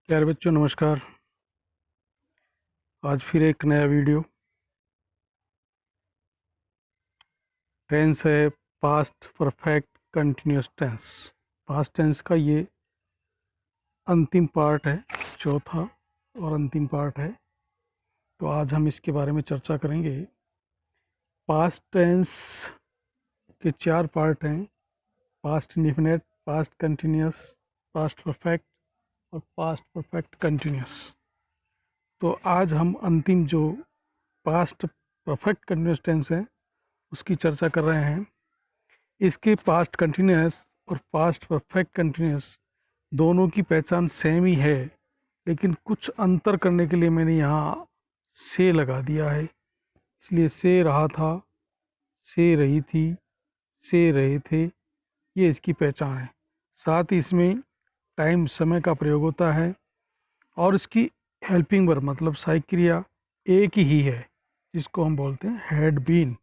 प्यारे बच्चों नमस्कार। आज फिर एक नया वीडियो। टेंस है past perfect continuous tense. Past tense का ये अंतिम पार्ट है, चौथा और अंतिम पार्ट है। तो आज हम इसके बारे में चर्चा करेंगे। पास्ट टेंस के चार पार्ट हैं: past indefinite, past continuous, past perfect और पास्ट परफेक्ट कंटिन्यूस। तो आज हम अंतिम जो पास्ट परफेक्ट कंटिन्यूस टेंस है उसकी चर्चा कर रहे हैं। इसके पास्ट कंटिन्यूस और पास्ट परफेक्ट कंटिन्यूस दोनों की पहचान सेम ही है, लेकिन कुछ अंतर करने के लिए मैंने यहाँ से लगा दिया है। इसलिए से रहा था, से रही थी, से रहे थे, ये इसकी पहचान है। साथ ही इसमें टाइम समय का प्रयोग होता है और इसकी हेल्पिंग वर्ब मतलब सहायक क्रिया एक ही है, जिसको हम बोलते हैं हैड बीन,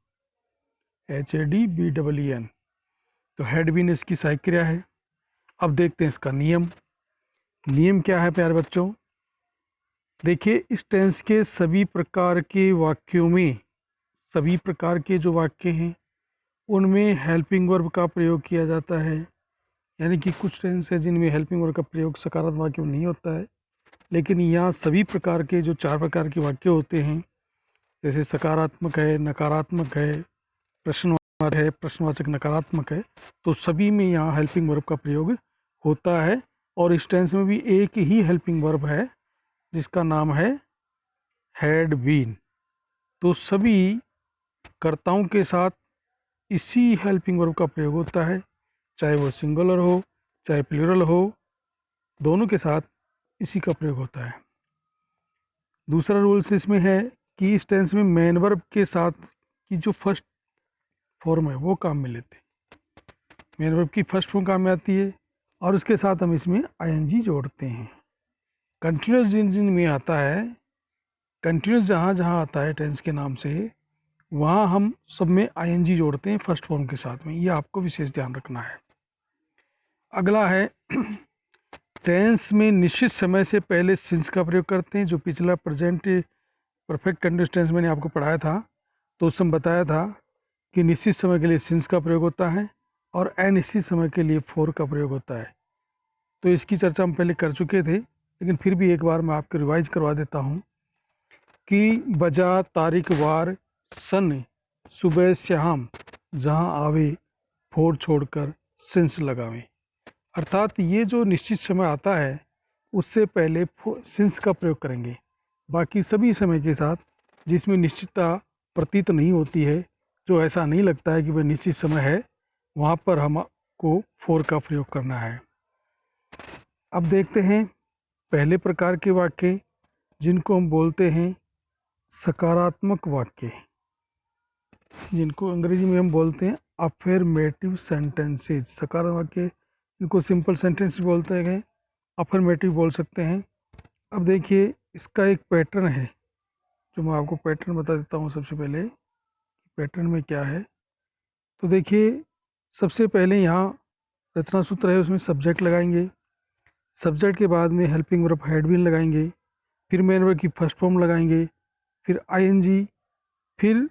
HADBEEN। तो हैड बीन इसकी सहायक क्रिया है। अब देखते हैं इसका नियम। नियम क्या है प्यारे बच्चों? देखिए, इस टेंस के सभी प्रकार के वाक्यों में, सभी प्रकार के जो वाक्य हैं उनमें हेल्पिंग वर्ब का प्रयोग किया जाता है। यानी कि कुछ टेंस है जिनमें हेल्पिंग वर्ब का प्रयोग सकारात्मक वाक्य में नहीं होता है, लेकिन यहाँ सभी प्रकार के जो चार प्रकार के वाक्य होते हैं, जैसे सकारात्मक है, नकारात्मक है, प्रश्नवाचक है, प्रश्नवाचक नकारात्मक है, तो सभी में यहाँ हेल्पिंग वर्ब का प्रयोग होता है। और इस टेंस में भी एक ही हेल्पिंग वर्ब है जिसका नाम है हैड बीन। तो सभी कर्ताओं के साथ इसी हेल्पिंग वर्ब का प्रयोग होता है, चाहे वो सिंगुलर हो चाहे प्लूरल हो, दोनों के साथ इसी का प्रयोग होता है। दूसरा रूल्स इसमें है कि इस टेंस में मेन वर्ब के साथ की जो फर्स्ट फॉर्म है वो काम में लेते हैं। मेन वर्ब की फर्स्ट फॉर्म काम में आती है और उसके साथ हम इसमें ING जोड़ते हैं। कंटिन्यूस जिन जिन में आता है, कंटिन्यूस जहाँ जहाँ आता है टेंस के नाम से, वहाँ हम सब में ING जोड़ते हैं फर्स्ट फॉर्म के साथ में। ये आपको विशेष ध्यान रखना है। अगला है टेंस में निश्चित समय से पहले सिंस का प्रयोग करते हैं। जो पिछला प्रेजेंट परफेक्ट कंटिन्यूस टेंस मैंने आपको पढ़ाया था, तो उस समय बताया था कि निश्चित समय के लिए सिंस का प्रयोग होता है और अनिश्चित समय के लिए फोर का प्रयोग होता है। तो इसकी चर्चा हम पहले कर चुके थे, लेकिन फिर भी एक बार मैं आपको रिवाइज करवा देता हूँ कि बजा, तारीख, वार, सन, सुबह, शाम, जहाँ आवे, फोर छोड़कर सिंस लगावें। अर्थात ये जो निश्चित समय आता है उससे पहले सिंस का प्रयोग करेंगे। बाकी सभी समय के साथ जिसमें निश्चितता प्रतीत नहीं होती है, जो ऐसा नहीं लगता है कि वह निश्चित समय है, वहाँ पर हमको फोर का प्रयोग करना है। अब देखते हैं पहले प्रकार के वाक्य, जिनको हम बोलते हैं सकारात्मक वाक्य, जिनको अंग्रेजी में हम बोलते हैं अफर्मेटिव सेंटेंसेस। सकारात्मक वाक्य, इनको सिंपल सेंटेंस बोलते हैं, अफर्मेटिव बोल सकते हैं। अब देखिए, इसका एक पैटर्न है जो मैं आपको पैटर्न बता देता हूँ। सबसे पहले पैटर्न में क्या है, तो देखिए सबसे पहले यहाँ रचना सूत्र है, उसमें सब्जेक्ट लगाएंगे। सब्जेक्ट के बाद में हेल्पिंग वर्ब हैड बीन लगाएंगे, फिर मेन वर्ब की फर्स्ट फॉर्म लगाएंगे, फिर ING, फिर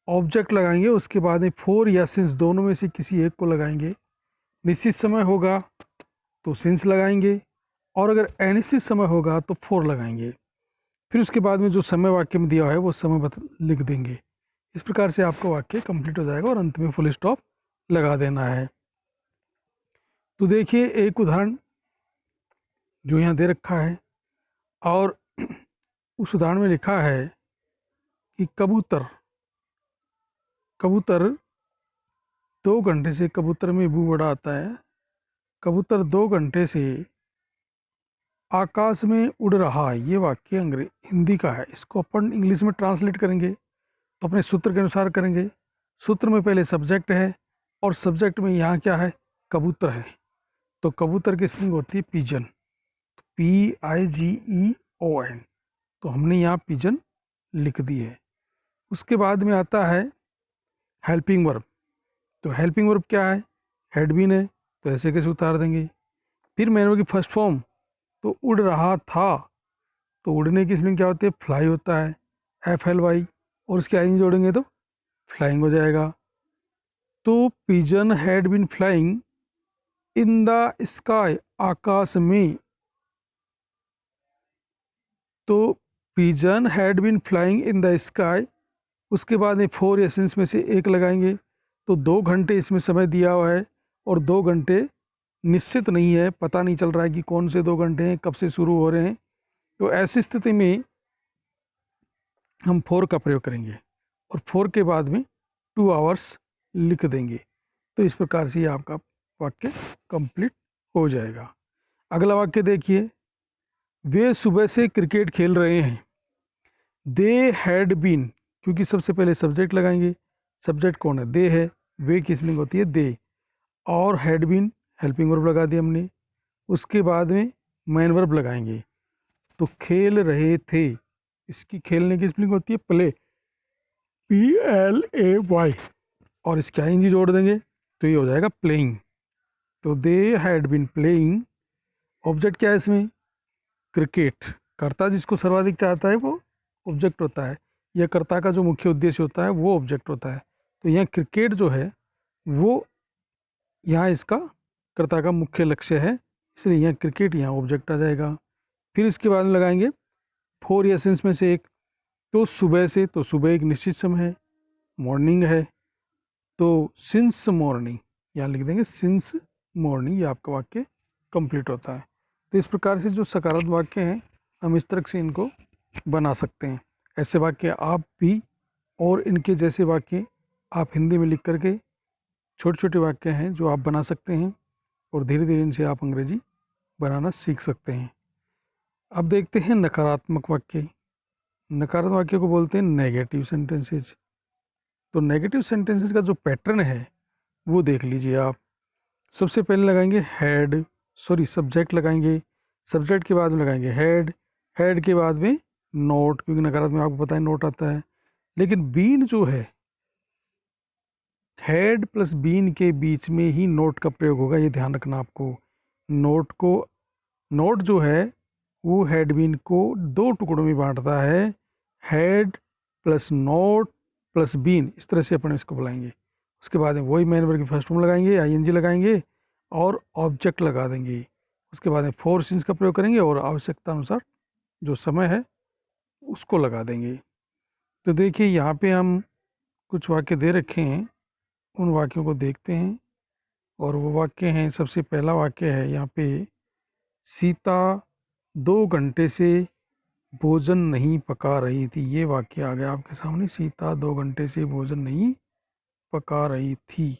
ऑब्जेक्ट लगाएंगे। उसके बाद में फोर या सिंस दोनों में से किसी एक को लगाएंगे। निश्चित समय होगा तो सिंस लगाएंगे और अगर अनिश्चित समय होगा तो फोर लगाएंगे। फिर उसके बाद में जो समय वाक्य में दिया है वो समय लिख देंगे। इस प्रकार से आपका वाक्य कंप्लीट हो जाएगा और अंत में फुल स्टॉप लगा देना है। तो देखिए एक उदाहरण जो यहाँ दे रखा है, और उस उदाहरण में लिखा है कि कबूतर, कबूतर 2 घंटे से, कबूतर में बू बड़ा आता है, कबूतर 2 घंटे से आकाश में उड़ रहा है। ये वाक्य हिंदी का है। इसको अपन इंग्लिश में ट्रांसलेट करेंगे तो अपने सूत्र के अनुसार करेंगे। सूत्र में पहले सब्जेक्ट है और सब्जेक्ट में यहाँ क्या है, कबूतर है। तो कबूतर की स्पेलिंग होती है पिजन, PIGEON। तो हमने यहाँ पिजन लिख दी है। उसके बाद में आता है हेल्पिंग वर्ब। तो हेल्पिंग वर्ब क्या है, हैड बीन है, तो ऐसे कैसे उतार देंगे। फिर मेन वर्ब की फर्स्ट फॉर्म तो उड़ रहा था, तो उड़ने की स्पेलिंग क्या होती है, फ्लाई होता है, FLY, और उसके आई जोड़ेंगे तो फ्लाइंग हो जाएगा। तो pigeon had been flying in the sky, आकाश में। तो pigeon had been flying in the sky, उसके बाद में 4 एसेंस में से एक लगाएंगे। तो 2 घंटे इसमें समय दिया हुआ है, और 2 घंटे निश्चित नहीं है, पता नहीं चल रहा है कि कौन से 2 घंटे हैं, कब से शुरू हो रहे हैं। तो ऐसी स्थिति में हम 4 का प्रयोग करेंगे, और 4 के बाद में 2 आवर्स लिख देंगे। तो इस प्रकार से ये आपका वाक्य कंप्लीट हो जाएगा। अगला वाक्य देखिए, वे सुबह से क्रिकेट खेल रहे हैं। दे हैड बीन, क्योंकि सबसे पहले सब्जेक्ट लगाएंगे, सब्जेक्ट कौन है, दे है, वे की स्पेलिंग होती है दे, और हैड बीन हेल्पिंग वर्ब लगा दिया हमने। उसके बाद में मेन वर्ब लगाएंगे, तो खेल रहे थे, इसकी खेलने की स्पेलिंग होती है प्ले, PLAY, और इसके ING जोड़ देंगे तो ये हो जाएगा प्लेइंग। तो they had been playing, object क्या है इसमें, क्रिकेट, कर्ता जिसको सर्वाधिक चाहता है वो ऑब्जेक्ट होता है, यह कर्ता का जो मुख्य उद्देश्य होता है वो ऑब्जेक्ट होता है। तो यहाँ क्रिकेट जो है वो यहाँ इसका कर्ता का मुख्य लक्ष्य है, इसलिए यहाँ क्रिकेट यहाँ ऑब्जेक्ट आ जाएगा। फिर इसके बाद में लगाएंगे 4 एसेंस में से एक, तो सुबह से, तो सुबह एक निश्चित समय है, मॉर्निंग है, तो सिंस मॉर्निंग यहाँ लिख देंगे, सिंस मॉर्निंग, ये आपका वाक्य कंप्लीट होता है। तो इस प्रकार से जो सकारात्मक वाक्य हैं हम इस तरह से इनको बना सकते हैं। ऐसे वाक्य आप भी और इनके जैसे वाक्य आप हिंदी में लिख करके छोटे छोटे वाक्य हैं जो आप बना सकते हैं, और धीरे धीरे इनसे आप अंग्रेजी बनाना सीख सकते हैं। अब देखते हैं नकारात्मक वाक्य। नकारात्मक वाक्य को बोलते हैं नेगेटिव सेंटेंसेज। तो नेगेटिव सेंटेंसेज का जो पैटर्न है वो देख लीजिए आप। सबसे पहले लगाएंगे हैड, सॉरी सब्जेक्ट लगाएंगे, सब्जेक्ट के बाद में लगाएंगे हैड, हैड के बाद में नोट, क्योंकि नकारात्मक में आपको पता है नोट आता है। लेकिन बीन जो है, हैड प्लस बीन के बीच में ही नोट का प्रयोग होगा, ये ध्यान रखना आपको। नोट को, नोट जो है वो हैड बीन को 2 टुकड़ों में बांटता है, had plus not plus been, इस तरह से अपन इसको बुलाएंगे। उसके बाद में वही मेन वर्ब की फर्स्ट फॉर्म लगाएंगे, ING लगाएंगे और ऑब्जेक्ट लगा देंगे। उसके बाद में 4 सिंस का प्रयोग करेंगे और आवश्यकता अनुसार जो समय है उसको लगा देंगे। तो देखिए यहाँ पे हम कुछ वाक्य दे रखे हैं, उन वाक्यों को देखते हैं। और वो वाक्य हैं, सबसे पहला वाक्य है यहाँ पे, सीता 2 घंटे से भोजन नहीं पका रही थी। ये वाक्य आ गया आपके सामने, सीता 2 घंटे से भोजन नहीं पका रही थी।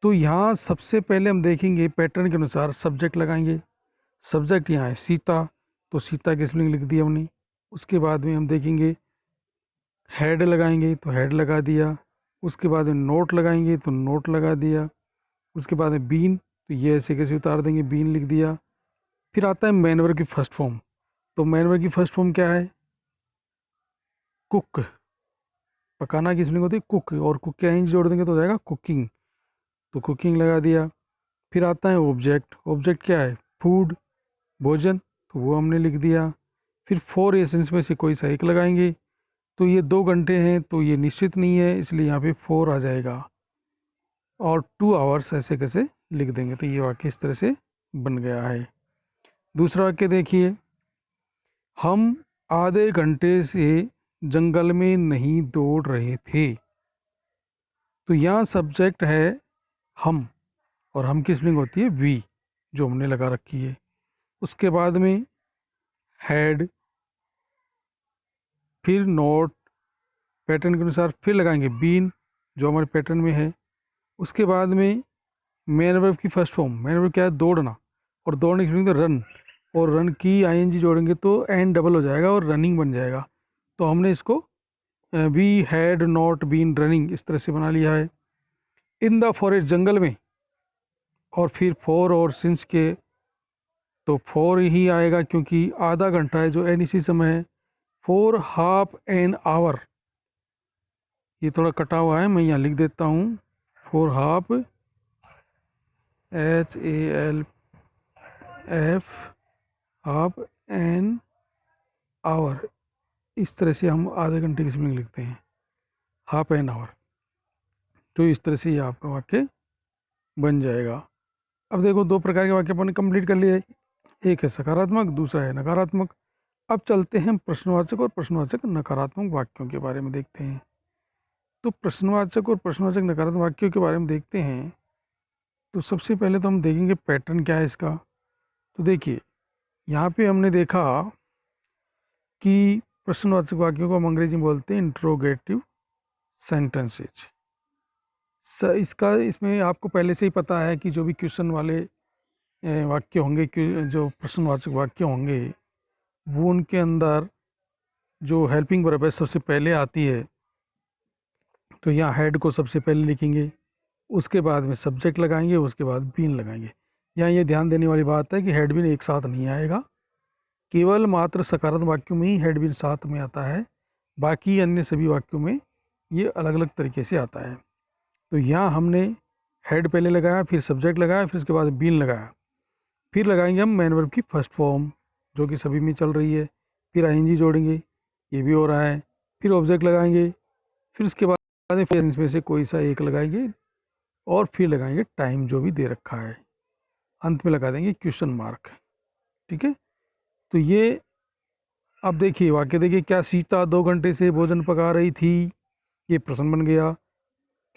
तो यहाँ सबसे पहले हम देखेंगे पैटर्न के अनुसार सब्जेक्ट लगाएंगे। सब्जेक्ट यहाँ है सीता, तो सीता की स्पेलिंग लिख दी हमने। उसके बाद में हम देखेंगे हेड लगाएंगे, तो हेड लगा दिया। उसके बाद में नोट लगाएंगे, तो नोट लगा दिया। उसके बाद में बीन, तो ये ऐसे कैसे उतार देंगे, बीन लिख दिया। फिर आता है मेन वर्ब की फर्स्ट फॉर्म। तो मेन वर्ब की फर्स्ट फॉर्म क्या है, कुक, पकाना की स्पेलिंग होती है कुक, और कुक के ING जोड़ देंगे तो हो जाएगा कुकिंग, तो कुकिंग लगा दिया। फिर आता है ऑब्जेक्ट, ऑब्जेक्ट क्या है, फूड, भोजन, तो वो हमने लिख दिया। फिर 4 एसेंस में से कोई सा एक लगाएंगे, तो ये 2 घंटे हैं, तो ये निश्चित नहीं है, इसलिए यहाँ पे 4 आ जाएगा, और 2 आवर्स ऐसे कैसे लिख देंगे। तो ये वाक्य इस तरह से बन गया है। दूसरा वाक्य देखिए, हम आधे घंटे से जंगल में नहीं दौड़ रहे थे। तो यहाँ सब्जेक्ट है हम, और हम की स्पेलिंग होती है वी, जो हमने लगा रखी है। उसके बाद में हैड, फिर नोट, पैटर्न के अनुसार फिर लगाएंगे बीन, जो हमारे पैटर्न में है। उसके बाद में मेन वर्ब की फर्स्ट फॉर्म, मेन वर्ब क्या है, दौड़ना, और दौड़ने की स्पेलिंग तो रन, और रन की ING जोड़ेंगे तो एन डबल हो जाएगा और रनिंग बन जाएगा। तो हमने इसको we had not been running इस तरह से बना लिया है। इन द फॉरेस्ट, जंगल में, और फिर 4 और सिंस के, तो 4 ही आएगा क्योंकि आधा घंटा है, जो एन इसी समय है। 4 हाफ एन आवर, ये थोड़ा कटा हुआ है, मैं यहाँ लिख देता हूँ, 4 half, HALF half an hour, इस तरह से हम आधे घंटे की स्पेलिंग लिखते हैं, हाफ एन आवर। तो इस तरह से ये आपका वाक्य बन जाएगा। अब देखो, दो प्रकार के वाक्य अपन ने कंप्लीट कर लिए, एक है सकारात्मक, दूसरा है नकारात्मक। अब चलते हैं प्रश्नवाचक और प्रश्नवाचक नकारात्मक वाक्यों के बारे में देखते हैं। तो प्रश्नवाचक और प्रश्नवाचक नकारात्मक वाक्यों के बारे में देखते हैं। तो सबसे पहले तो हम देखेंगे पैटर्न क्या है इसका। तो देखिए, यहाँ पे हमने देखा कि प्रश्नवाचक वाक्यों को हम अंग्रेजी में बोलते हैं इंट्रोगेटिव सेंटेंसेज। इसका इसमें आपको पहले से ही पता है कि जो भी क्वेश्चन वाले वाक्य होंगे, जो प्रश्नवाचक वाक्य होंगे, वो उनके अंदर जो हेल्पिंग वर्ब है सबसे पहले आती है। तो यहाँ हेड को सबसे पहले लिखेंगे, उसके बाद में सब्जेक्ट लगाएंगे, उसके बाद बीन लगाएंगे। यहाँ ये ध्यान देने वाली बात है कि हेड बीन एक साथ नहीं आएगा, केवल मात्र सकारात्मक वाक्यों में ही हेड बीन साथ में आता है, बाकी अन्य सभी वाक्यों में ये अलग अलग तरीके से आता है। तो यहाँ हमने हेड पहले लगाया, फिर सब्जेक्ट लगाया, फिर उसके बाद बीन लगाया, फिर लगाएंगे हम मैन वर्ब की फर्स्ट फॉर्म जो कि सभी में चल रही है, फिर आईएनजी जोड़ेंगे, ये भी हो रहा है, फिर ऑब्जेक्ट लगाएंगे, फिर उसके बाद फिर इसमें से कोई सा एक लगाएंगे और फिर लगाएंगे टाइम जो भी दे रखा है, अंत में लगा देंगे क्वेश्चन मार्क। ठीक है, तो ये अब देखिए वाक्य देखिए, क्या सीता 2 घंटे से भोजन पका रही थी, ये प्रश्न बन गया,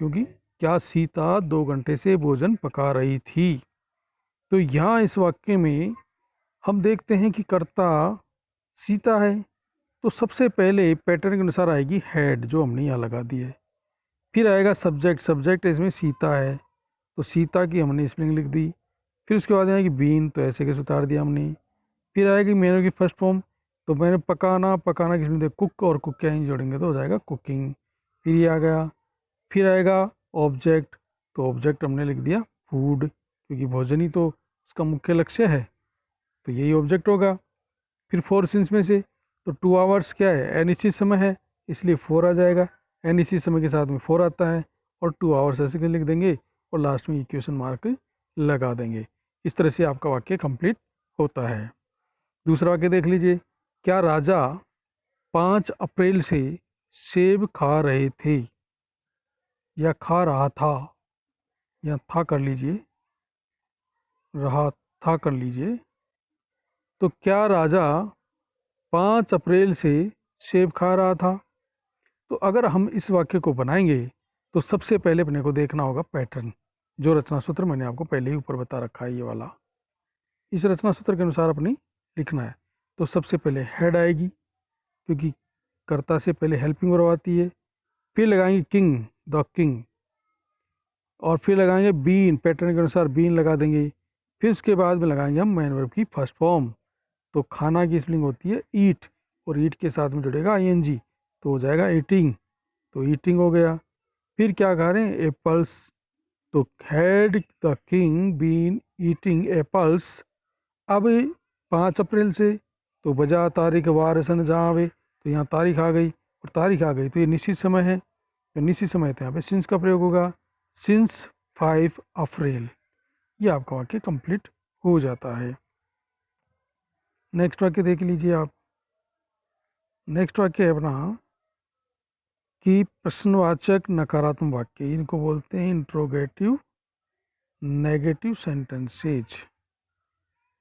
क्योंकि क्या सीता 2 घंटे से भोजन पका रही थी। तो यहाँ इस वाक्य में हम देखते हैं कि कर्ता सीता है, तो सबसे पहले पैटर्न के अनुसार आएगी हेड जो हमने यहाँ लगा दी है, फिर आएगा सब्जेक्ट, सब्जेक्ट इसमें सीता है तो सीता की हमने स्पेलिंग लिख दी, फिर उसके बाद आएगी बीन, तो ऐसे कैसे उतार दिया हमने, फिर आएगी मेनू की फर्स्ट फॉर्म, तो मैंने पकाना, पकाना किसमें दे कुक, और कुक क्या ही जोड़ेंगे तो हो जाएगा कुकिंग, फिर ये आ गया, फिर आएगा ऑब्जेक्ट, तो ऑब्जेक्ट हमने लिख दिया फूड, क्योंकि भोजन ही तो उसका मुख्य लक्ष्य है, तो यही ऑब्जेक्ट होगा। फिर 4 सिंस में से तो 2 आवर्स क्या है, अनिश्चित समय है, इसलिए 4 आ जाएगा, अनिश्चित समय के साथ में 4 आता है, और 2 आवर्स ऐसे के लिख देंगे और लास्ट में क्वेश्चन मार्क लगा देंगे। इस तरह से आपका वाक्य कंप्लीट होता है। दूसरा वाक्य देख लीजिए, क्या राजा 5 अप्रैल से सेब खा रहे थे, या खा रहा था, या था कर लीजिए, रहा था कर लीजिए। तो क्या राजा 5 अप्रैल से सेब खा रहा था। तो अगर हम इस वाक्य को बनाएंगे तो सबसे पहले अपने को देखना होगा पैटर्न, जो रचना सूत्र मैंने आपको पहले ही ऊपर बता रखा है, ये वाला, इस रचना सूत्र के अनुसार अपनी लिखना है। तो सबसे पहले हेड आएगी, क्योंकि कर्ता से पहले हेल्पिंग वर्ब आती है, फिर लगाएंगे किंग, द किंग, और फिर लगाएंगे बीन, पैटर्न के अनुसार बीन लगा देंगे, फिर उसके बाद में लगाएंगे हम मैन वर्ब की फर्स्ट फॉर्म। तो खाना की स्पेलिंग होती है ईट, और ईट के साथ में जुड़ेगा आईएनजी, तो हो जाएगा ईटिंग, तो ईटिंग हो गया। फिर क्या खा रहे हैं, एप्पल्स, तो had the king been eating apples. अब 5 अप्रैल से, तो बजा तारीख वार सन जहाँ आवे, तो यहाँ तारीख आ गई, और तारीख आ गई तो ये निश्चित समय है, तो निश्चित समय तो यहाँ पे सिंस का प्रयोग होगा, सिंस 5 अप्रैल। ये आपका वाक्य कंप्लीट हो जाता है। नेक्स्ट वाक्य देख लीजिए आप। नेक्स्ट वाक्य है अपना कि प्रश्नवाचक नकारात्मक वाक्य, इनको बोलते हैं इंट्रोगेटिव नेगेटिव सेंटेंसेज।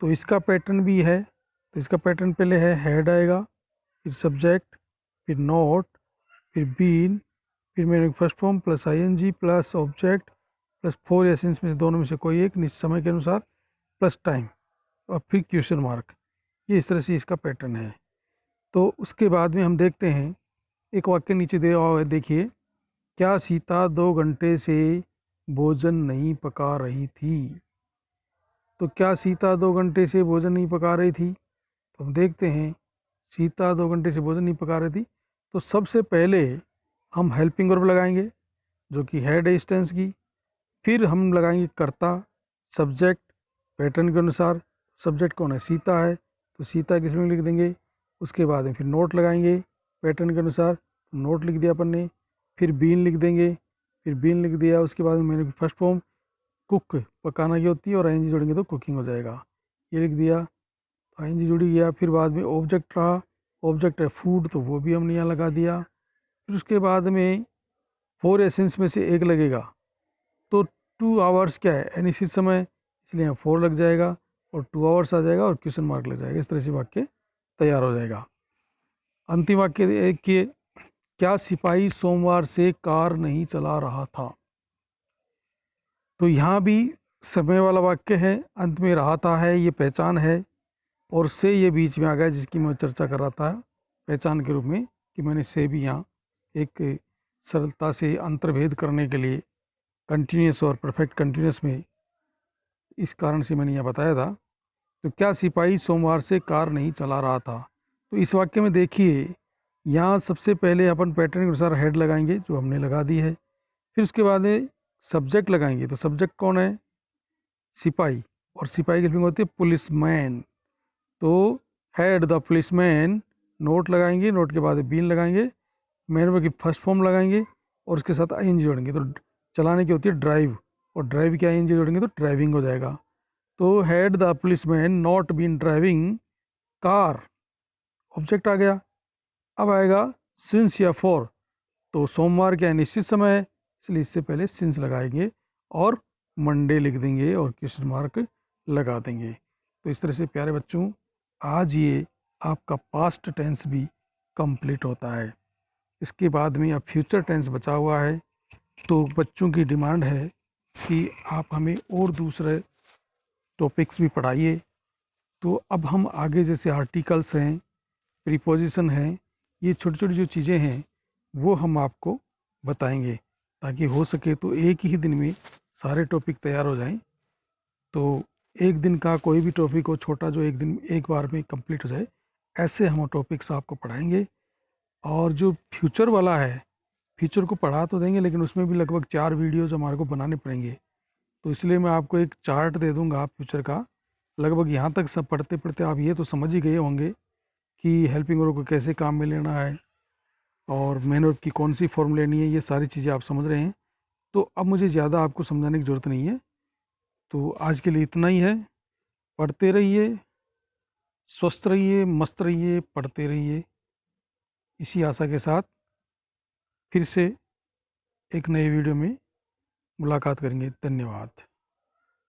तो इसका पैटर्न भी है, तो इसका पैटर्न पहले है हेड आएगा, फिर सब्जेक्ट, फिर नोट, फिर बीन, फिर मेरे first form plus I N G plus object plus 4 एसेंस में से दोनों में से कोई एक निश्चित समय के अनुसार प्लस टाइम, और फिर क्वेश्चन मार्क। ये इस तरह से इसका पैटर्न है। तो उसके बाद में हम देखते हैं एक वाक्य नीचे दे देखिए, क्या सीता 2 घंटे से भोजन नहीं पका रही थी। तो क्या सीता 2 घंटे से भोजन नहीं पका रही थी, तो हम देखते हैं सीता 2 घंटे से भोजन नहीं पका रही थी, तो सबसे पहले हम हेल्पिंग वर्ब लगाएंगे जो कि हेड है इस टेंस की, फिर हम लगाएंगे कर्ता, सब्जेक्ट, पैटर्न के अनुसार, सब्जेक्ट कौन है, सीता है, तो सीता किस में लिख देंगे, उसके बाद में फिर नोट लगाएंगे पैटर्न के अनुसार, तो नोट लिख दिया अपन ने, फिर बीन लिख देंगे, फिर बीन लिख दिया, उसके बाद में मैंने फर्स्ट फॉर्म कुक, पकाना की होती है, और आईएनजी जोड़ेंगे तो कुकिंग हो जाएगा, ये लिख दिया। तो आईएनजी जुड़ी गया। फिर बाद में ऑब्जेक्ट रहा, ऑब्जेक्ट है फूड, तो वो भी हमने यहाँ लगा दिया। फिर उसके बाद में 4 एसेंस में से एक लगेगा, तो 2 आवर्स क्या है अनिश्चित समय, इसलिए यहाँ 4 लग जाएगा और 2 आवर्स आ जाएगा और क्वेश्चन मार्क लग जाएगा। इस तरह से वाक्य तैयार हो जाएगा। अंतिम वाक्य देखिए, क्या सिपाही सोमवार से कार नहीं चला रहा था। तो यहाँ भी समय वाला वाक्य है, अंत में रहा था है, ये पहचान है, और से ये बीच में आ गया जिसकी मैं चर्चा कर रहा था पहचान के रूप में, कि मैंने से भी यहाँ एक सरलता से अंतर्भेद करने के लिए कंटिन्यूस और परफेक्ट कंटिन्यूस में, इस कारण से मैंने यह बताया था। तो क्या सिपाही सोमवार से कार नहीं चला रहा था। तो इस वाक्य में देखिए, यहाँ सबसे पहले अपन पैटर्न के अनुसार हेड लगाएंगे जो हमने लगा दी है। फिर उसके बाद सब्जेक्ट लगाएंगे, तो सब्जेक्ट कौन है, सिपाही, और सिपाही की स्पेलिंग होती है पुलिसमैन। तो हेड द पुलिसमैन, नोट लगाएंगे, नोट के बाद बीन लगाएंगे, मैन वर्ब की फर्स्ट फॉर्म लगाएंगे और उसके साथ आईएनजी जोड़ेंगे। तो चलाने की होती है ड्राइव, और ड्राइव की आईएनजी जोड़ेंगे तो ड्राइविंग हो जाएगा। तो had the policeman not been driving car, object आ गया। अब आएगा सिंस या फॉर, तो सोमवार क्या निश्चित समय है, इसलिए इससे पहले सिंस लगाएंगे और मंडे लिख देंगे और क्वेश्चन मार्क लगा देंगे। तो इस तरह से प्यारे बच्चों, आज ये आपका पास्ट टेंस भी कंप्लीट होता है। इसके बाद में अब फ्यूचर टेंस बचा हुआ है। तो बच्चों की डिमांड है कि आप हमें और दूसरे टॉपिक्स भी पढ़ाइए। तो अब हम आगे जैसे आर्टिकल्स हैं, प्रीपोजिशन हैं, ये छोटी छोटी जो चीज़ें हैं वो हम आपको बताएंगे, ताकि हो सके तो एक ही दिन में सारे टॉपिक तैयार हो जाएं। तो एक दिन का कोई भी टॉपिक हो छोटा, जो एक दिन एक बार में कंप्लीट हो जाए, ऐसे हम टॉपिक्स आपको पढ़ाएंगे। और जो फ्यूचर वाला है, फ्यूचर को पढ़ा तो देंगे, लेकिन उसमें भी लगभग 4 वीडियोज़ हमारे को बनाने पड़ेंगे। तो इसलिए मैं आपको एक चार्ट दे दूंगा फ्यूचर का। लगभग यहाँ तक सब पढ़ते पढ़ते आप ये तो समझ ही गए होंगे कि हेल्पिंग वर्ब को कैसे काम में लेना है और मेन वर्ब की कौन सी फॉर्म लेनी है, ये सारी चीज़ें आप समझ रहे हैं। तो अब मुझे ज़्यादा आपको समझाने की ज़रूरत नहीं है। तो आज के लिए इतना ही है। पढ़ते रहिए, स्वस्थ रहिए, मस्त रहिए, पढ़ते रहिए। इसी आशा के साथ फिर से एक नए वीडियो में मुलाकात करेंगे। धन्यवाद।